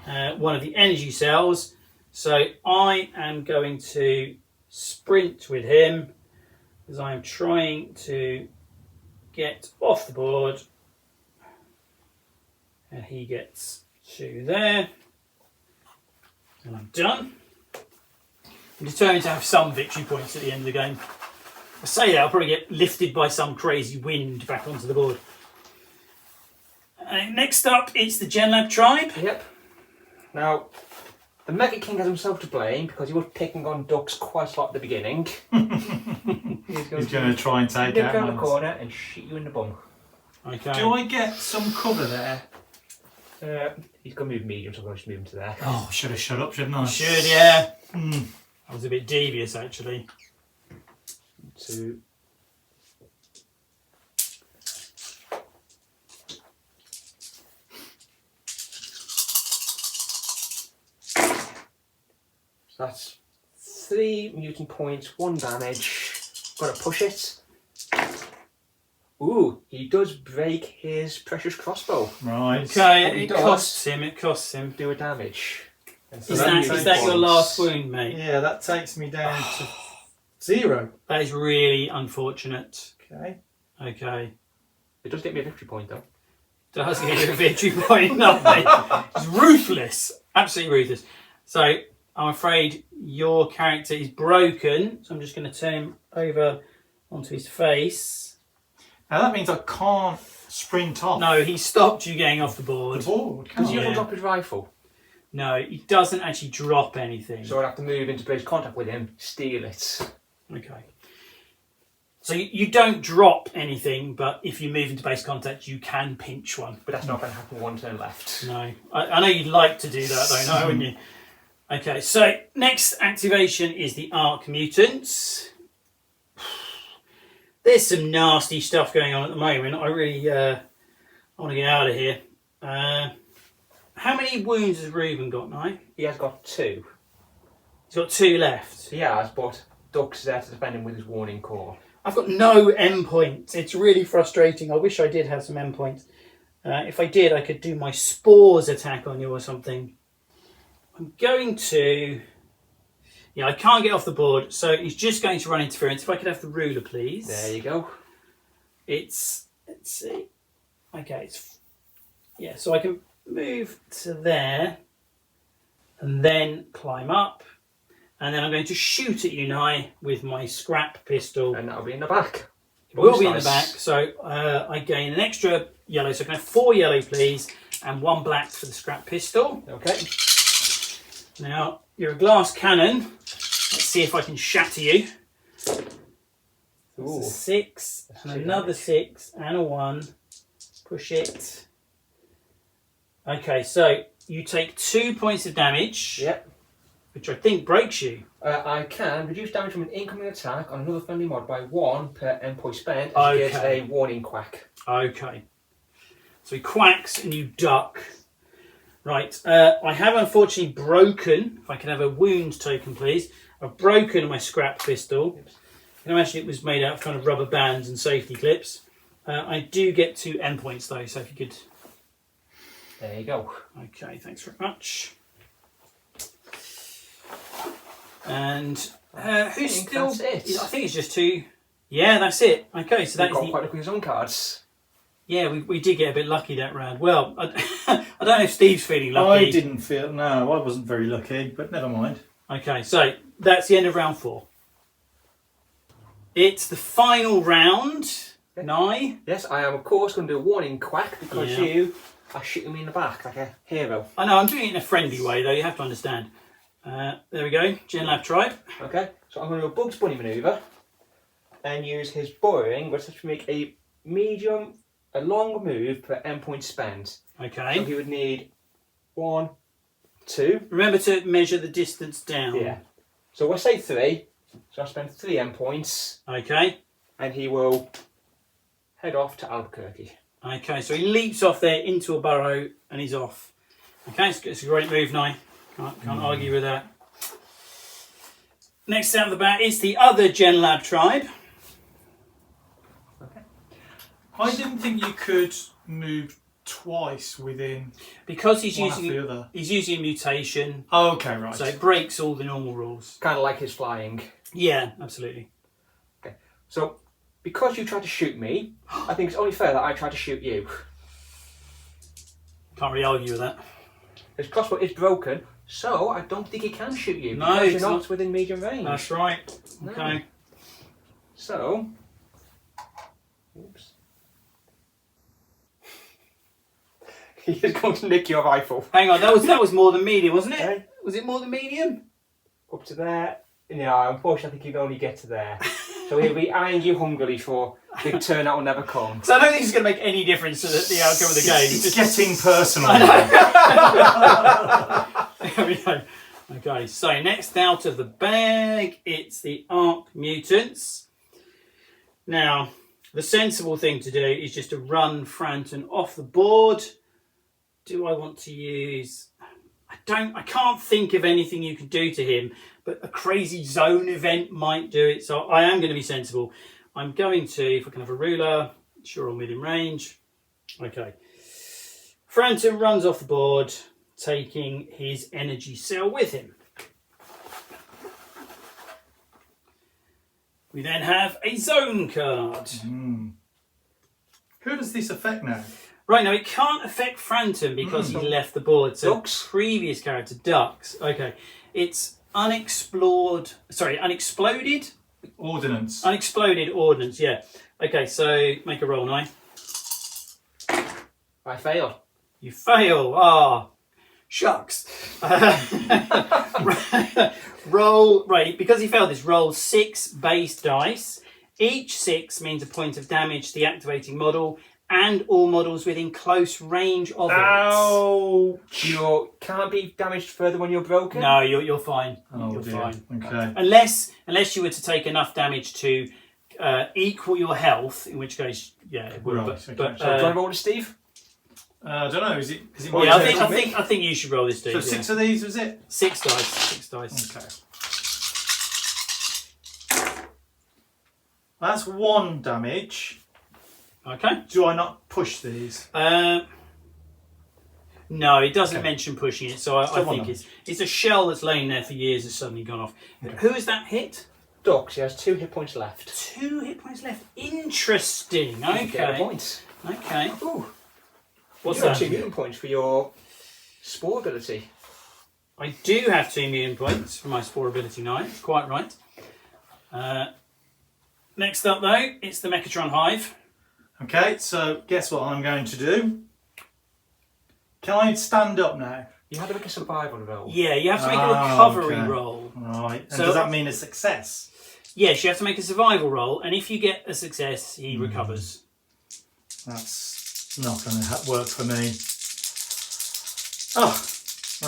[SPEAKER 1] one of the energy cells, so I am going to sprint with him because I am trying to get off the board, and he gets 2 there, and I'm done. I'm determined to have some victory points at the end of the game. I say that, I'll probably get lifted by some crazy wind back onto the board. Next up, it's the Genlab Tribe.
[SPEAKER 3] Yep. Now, the Mega King has himself to blame because he was picking on ducks quite a lot at the beginning.
[SPEAKER 2] He's going to try and take
[SPEAKER 3] Nip
[SPEAKER 2] out
[SPEAKER 3] around the
[SPEAKER 2] mine.
[SPEAKER 3] corner and shoot you in the bum.
[SPEAKER 1] Okay.
[SPEAKER 2] Do I get some cover there?
[SPEAKER 3] He's going to move medium, so I'm going to just move him to there.
[SPEAKER 2] Oh, should have shut up, shouldn't I?
[SPEAKER 1] Should, yeah. That was a bit devious, actually.
[SPEAKER 3] 2. So that's 3 mutant points, 1 damage. Got to push it. Ooh, he does break his precious crossbow.
[SPEAKER 2] Right.
[SPEAKER 1] Okay,
[SPEAKER 3] he
[SPEAKER 1] it
[SPEAKER 3] does.
[SPEAKER 1] costs him. It costs him.
[SPEAKER 3] Do a damage. And so
[SPEAKER 1] Is
[SPEAKER 3] that
[SPEAKER 1] that,
[SPEAKER 3] mutant
[SPEAKER 1] is that your
[SPEAKER 3] points-
[SPEAKER 1] last wound, mate?
[SPEAKER 2] Yeah, that takes me down to 0.
[SPEAKER 1] That is really unfortunate.
[SPEAKER 2] Okay.
[SPEAKER 1] Okay.
[SPEAKER 3] It does get me a victory point though.
[SPEAKER 1] Does give you a victory point, nothing. It's ruthless. Absolutely ruthless. So, I'm afraid your character is broken. So I'm just going to turn him over onto his face.
[SPEAKER 2] Now that means I can't sprint off
[SPEAKER 1] No, he stopped you getting off the board.
[SPEAKER 2] the board, can
[SPEAKER 3] Does he
[SPEAKER 2] I?
[SPEAKER 1] Yeah.
[SPEAKER 3] ever drop his rifle?
[SPEAKER 1] No, he doesn't actually drop anything.
[SPEAKER 3] So I'd have to move into close contact with him, steal it.
[SPEAKER 1] Okay. So you don't drop anything, but if you move into base contact, you can pinch one.
[SPEAKER 3] But that's not going to happen 1 turn left.
[SPEAKER 1] No. I know you'd like to do that, though, no, wouldn't you? Okay, so next activation is the Ark Mutants. There's some nasty stuff going on at the moment. I really want to get out of here. How many wounds has Reuben got now?
[SPEAKER 3] He has got 2.
[SPEAKER 1] He's got 2 left.
[SPEAKER 3] He has, but Duck's there to defend him with his warning call.
[SPEAKER 1] I've got no end points. It's really frustrating. I wish I did have some end points. If I did, I could do my spores attack on you or something. I'm going to... Yeah, I can't get off the board, so he's just going to run interference. If I could have the ruler, please.
[SPEAKER 3] There you go.
[SPEAKER 1] It's... Let's see. Okay, it's... Yeah, so I can move to there and then climb up. And then I'm going to shoot at you, Nye, with my scrap pistol.
[SPEAKER 3] And that'll be in the back.
[SPEAKER 1] It will be in the back, so I gain an extra yellow. So can I have 4 yellow, please, and 1 black for the scrap pistol.
[SPEAKER 3] Okay.
[SPEAKER 1] Now, you're a glass cannon. Let's see if I can shatter you. That's a 6, and another 6, and a 1. Push it. Okay, so you take 2 points of damage.
[SPEAKER 3] Yep.
[SPEAKER 1] Which I think breaks you.
[SPEAKER 3] I can reduce damage from an incoming attack on another friendly mod by 1 per endpoint spent as you get a warning quack.
[SPEAKER 1] Okay. So he quacks and you duck. Right. I have unfortunately broken, if I can have a wound token please, I've broken my scrap pistol. You can imagine it was made out of kind of rubber bands and safety clips. I do get 2 endpoints though, so if you could...
[SPEAKER 3] There you go.
[SPEAKER 1] Okay, thanks very much. And who's still?
[SPEAKER 3] That's it.
[SPEAKER 1] I think it's just 2. Yeah, that's it. Okay, so that's
[SPEAKER 3] got quite lucky with his own cards.
[SPEAKER 1] Yeah, we did get a bit lucky that round. Well, I don't know if Steve's feeling lucky.
[SPEAKER 2] I didn't feel. No, I wasn't very lucky, but never mind.
[SPEAKER 1] Okay, so that's the end of round 4. It's the final round. Nye.
[SPEAKER 3] Yes, I am of course going to do a warning quack because you are shooting me in the back like a hero.
[SPEAKER 1] I know, I'm doing it in a friendly way though, you have to understand. There we go, Genlab Tribe.
[SPEAKER 3] Okay, so I'm going to do a Bugs Bunny manoeuvre and use his burrowing, which to make a long move per endpoint spent.
[SPEAKER 1] Okay.
[SPEAKER 3] So he would need 1, 2.
[SPEAKER 1] Remember to measure the distance down.
[SPEAKER 3] Yeah. So we'll say 3. So I spend 3 endpoints.
[SPEAKER 1] Okay.
[SPEAKER 3] And he will head off to Albuquerque.
[SPEAKER 1] Okay, so he leaps off there into a burrow and he's off. Okay, it's a great move, Nye. Can't argue with that. Next out of the bat is the other Genlab Tribe.
[SPEAKER 3] Okay.
[SPEAKER 2] I didn't think you could move twice within
[SPEAKER 1] because he's
[SPEAKER 2] one after the other.
[SPEAKER 1] He's using a mutation.
[SPEAKER 2] Oh, okay, right.
[SPEAKER 1] So it breaks all the normal rules.
[SPEAKER 3] Kind of like his flying.
[SPEAKER 1] Yeah, absolutely.
[SPEAKER 3] Okay, so because you tried to shoot me, I think it's only fair that I try to shoot you.
[SPEAKER 1] Can't really argue with that.
[SPEAKER 3] His crossbow is broken, so I don't think he can shoot you.
[SPEAKER 1] No,
[SPEAKER 3] because you're not within medium range.
[SPEAKER 1] That's right.
[SPEAKER 3] No.
[SPEAKER 1] Okay.
[SPEAKER 3] So, oops. He is going to nick your rifle.
[SPEAKER 1] Hang on, that was more than medium, wasn't it?
[SPEAKER 3] Okay.
[SPEAKER 1] Was it more than medium?
[SPEAKER 3] Up to there. No, unfortunately, I think you can only get to there. So he'll be eyeing you hungrily for a big turn that will never come.
[SPEAKER 1] So I don't think it's going to make any difference to the outcome of the game.
[SPEAKER 2] It's getting personal.
[SPEAKER 1] There we go. Okay, so next out of the bag, it's the Ark Mutants. Now, the sensible thing to do is just to run Franton off the board. Do I want to use... I can't think of anything you could do to him, but a crazy zone event might do it. So I am going to be sensible. I'm going to, if I can have a ruler, sure, on medium range. Okay. Franton runs off the board, taking his energy cell with him. We then have a zone card.
[SPEAKER 2] Who does this affect now?
[SPEAKER 1] Right, now it can't affect Franton because he left the board. So
[SPEAKER 3] Ducks.
[SPEAKER 1] Previous character, Ducks. Okay. It's unexploded
[SPEAKER 2] Ordnance.
[SPEAKER 1] Unexploded ordnance, yeah. Okay, so make a roll, Nye.
[SPEAKER 3] I fail.
[SPEAKER 1] You fail. Ah, shucks. Roll, right, because he failed this, roll 6 base dice. Each 6 means a point of damage to the activating model and all models within close range of it.
[SPEAKER 2] Ow!
[SPEAKER 3] You can't be damaged further when you're broken?
[SPEAKER 1] No, you're fine.
[SPEAKER 2] Oh,
[SPEAKER 1] you're
[SPEAKER 2] dear.
[SPEAKER 1] fine.
[SPEAKER 2] Okay.
[SPEAKER 1] Unless you were to take enough damage to equal your health, in which case, yeah, it would.
[SPEAKER 2] Right,
[SPEAKER 1] But,
[SPEAKER 2] okay.
[SPEAKER 1] but,
[SPEAKER 3] So do I roll to Steve?
[SPEAKER 2] I don't know. Is it?
[SPEAKER 1] yeah, I think you should roll this, dude.
[SPEAKER 2] So 6 of these was it?
[SPEAKER 1] 6 dice. 6 dice.
[SPEAKER 2] Okay. That's 1 damage.
[SPEAKER 1] Okay.
[SPEAKER 2] Do I not push these?
[SPEAKER 1] No, it doesn't mention pushing it, so I think it's a shell that's lain there for years has suddenly gone off. Okay. Who is that hit?
[SPEAKER 3] Ducks, he has 2 hit points left.
[SPEAKER 1] 2 hit points left. Interesting. Okay.
[SPEAKER 3] Get a point.
[SPEAKER 1] Okay.
[SPEAKER 3] Ooh.
[SPEAKER 1] What's
[SPEAKER 3] You have
[SPEAKER 1] that?
[SPEAKER 3] 2 mutant points for your spore ability.
[SPEAKER 1] I do have 2 mutant points for my spore ability 9. Quite right. Next up, though, it's the Mechatron Hive.
[SPEAKER 2] Okay, so guess what I'm going to do? Can I stand up now?
[SPEAKER 3] You had to make a survival roll.
[SPEAKER 1] Yeah, you have to make a recovery
[SPEAKER 2] okay.
[SPEAKER 1] roll.
[SPEAKER 2] Right. And
[SPEAKER 1] So-
[SPEAKER 2] does that mean a success?
[SPEAKER 1] Yes, you have to make a survival roll, and if you get a success, he recovers.
[SPEAKER 2] That's not going to work for me. Oh,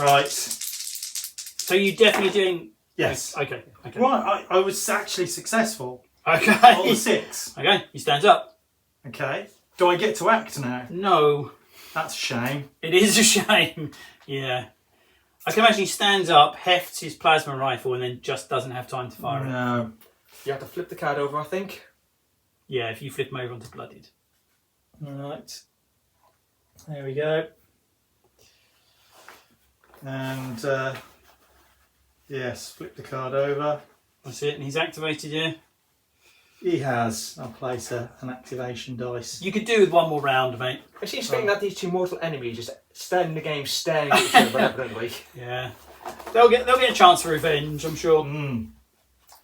[SPEAKER 2] right.
[SPEAKER 1] So you're definitely doing...
[SPEAKER 2] Yes.
[SPEAKER 1] Okay.
[SPEAKER 2] Right, I was actually successful.
[SPEAKER 1] Okay.
[SPEAKER 2] All the 6.
[SPEAKER 1] Okay, he stands up.
[SPEAKER 2] Okay. Do I get to act now?
[SPEAKER 1] No.
[SPEAKER 2] That's a shame.
[SPEAKER 1] It is a shame. Yeah. I can imagine he stands up, hefts his plasma rifle, and then just doesn't have time to fire it.
[SPEAKER 2] No.
[SPEAKER 3] You have to flip the card over, I think.
[SPEAKER 1] Yeah, if you flip him over onto blooded.
[SPEAKER 2] Right. There we go. And yes, flip the card over.
[SPEAKER 1] That's it, and he's activated, yeah.
[SPEAKER 2] He has. I'll place an activation dice.
[SPEAKER 1] You could do with one more round, mate.
[SPEAKER 3] It seems to me that these 2 mortal enemies just stand in the game staring at each other benevolently.
[SPEAKER 1] Yeah. They'll get a chance for revenge, I'm sure.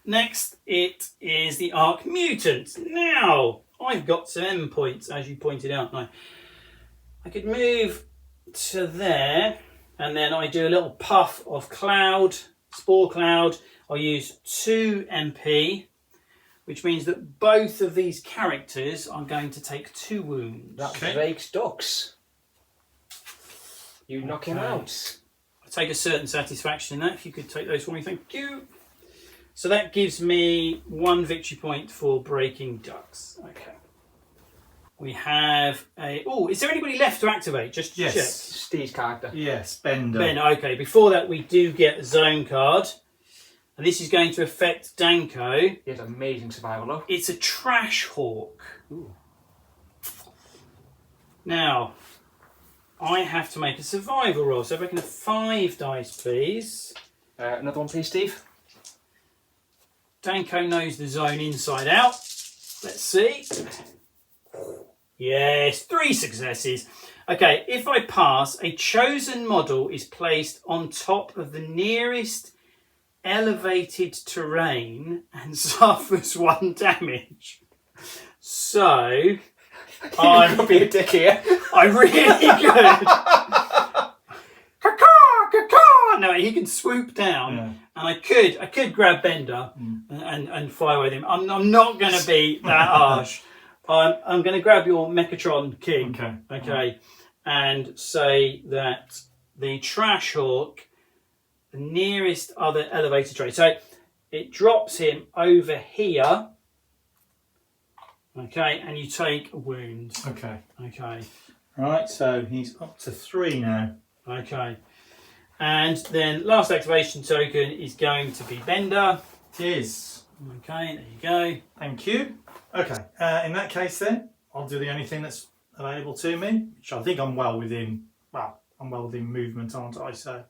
[SPEAKER 1] Next, it is the Ark Mutants. Now, I've got some M points, as you pointed out. Now, I could move to there, and then I do a little puff of cloud, spore cloud. I'll use 2 MP, which means that both of these characters are going to take 2 wounds.
[SPEAKER 3] That
[SPEAKER 2] Okay.
[SPEAKER 3] breaks ducks. You knock him out.
[SPEAKER 1] I take a certain satisfaction in that. If you could take those for me, thank you. So that gives me 1 victory point for breaking ducks. Okay. We have a... Oh, is there anybody left to activate? Just to
[SPEAKER 2] Yes.
[SPEAKER 1] check.
[SPEAKER 3] Steve's character.
[SPEAKER 2] Yes, Bender.
[SPEAKER 1] Ben, okay. Before that, we do get a zone card. And this is going to affect Danko.
[SPEAKER 3] He has amazing survival though.
[SPEAKER 1] It's a Trash Hawk.
[SPEAKER 3] Ooh.
[SPEAKER 1] Now, I have to make a survival roll. So if I can have 5 dice, please.
[SPEAKER 3] Another one, please, Steve.
[SPEAKER 1] Danko knows the zone inside out. Let's see. Yes, 3 successes. Okay, if I pass, a chosen model is placed on top of the nearest elevated terrain and suffers 1 damage. So,
[SPEAKER 3] I'm gonna be a dick here.
[SPEAKER 1] I'm really good. Caw-caw, caw-caw. No, he can swoop down,
[SPEAKER 2] Yeah.
[SPEAKER 1] and I could grab Bender and fire with him. I'm not going to be that harsh. I'm going to grab your Mechatron King. Okay, and say that the Trash Hawk, the nearest other elevator train. So it drops him over here. Okay, and you take a wound.
[SPEAKER 2] Okay.
[SPEAKER 1] Okay.
[SPEAKER 2] Right, so he's up to 3 now.
[SPEAKER 1] Okay. And then last activation token is going to be Bender.
[SPEAKER 2] It is.
[SPEAKER 1] Okay, there you go.
[SPEAKER 2] Thank you. Okay, in that case then, I'll do the only thing that's available to me, which I think I'm well within movement, aren't I? So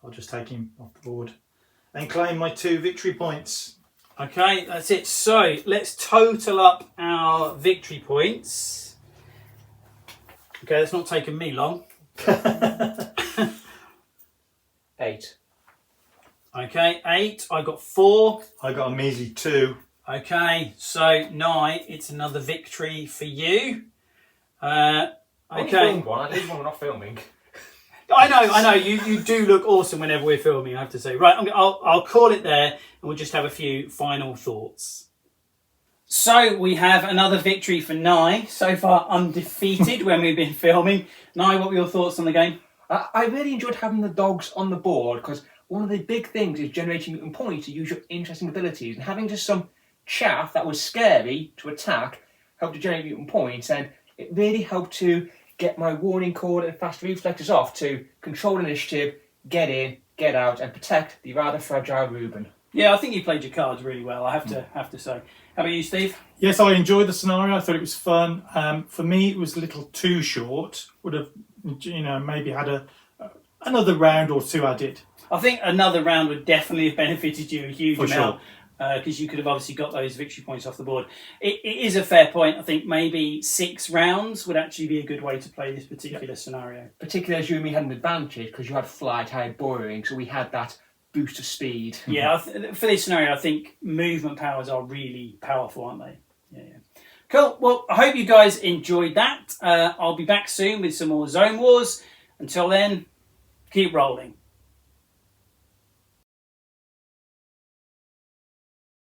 [SPEAKER 2] I'll just take him off the board and claim my 2 victory points.
[SPEAKER 1] Okay, that's it. So let's total up our victory points. Okay, that's not taken me long.
[SPEAKER 3] 8.
[SPEAKER 1] Okay, 8. I got 4.
[SPEAKER 2] I got a measly 2.
[SPEAKER 1] Okay, so 9. It's another victory for you.
[SPEAKER 3] Only
[SPEAKER 1] Okay.
[SPEAKER 3] filmed one. I did one we're not filming.
[SPEAKER 1] I know. You do look awesome whenever we're filming, I have to say. Right, I'll call it there, and we'll just have a few final thoughts. So we have another victory for Nye. So far undefeated when we've been filming. Nye, what were your thoughts on the game?
[SPEAKER 3] I really enjoyed having the dogs on the board because one of the big things is generating mutant points to use your interesting abilities, and having just some chaff that was scary to attack helped to generate mutant points, and it really helped to get my warning code and fast reflexes off to control initiative, get in, get out, and protect the rather fragile Reuben.
[SPEAKER 1] Yeah, I think you played your cards really well, I have to say. How about you, Steve?
[SPEAKER 2] Yes, I enjoyed the scenario. I thought it was fun. For me, it was a little too short. Would have, maybe had another round or 2 added.
[SPEAKER 1] I think another round would definitely have benefited you a huge
[SPEAKER 2] For
[SPEAKER 1] amount.
[SPEAKER 2] sure.
[SPEAKER 1] because you could have obviously got those victory points off the board. It is a fair point. I think maybe 6 rounds would actually be a good way to play this particular scenario.
[SPEAKER 3] Particularly as you and me had an advantage because you had flight, I had burrowing, so we had that boost of speed.
[SPEAKER 1] Yeah, for this scenario, I think movement powers are really powerful, aren't they? Yeah. Cool. Well, I hope you guys enjoyed that. I'll be back soon with some more Zone Wars. Until then, keep rolling.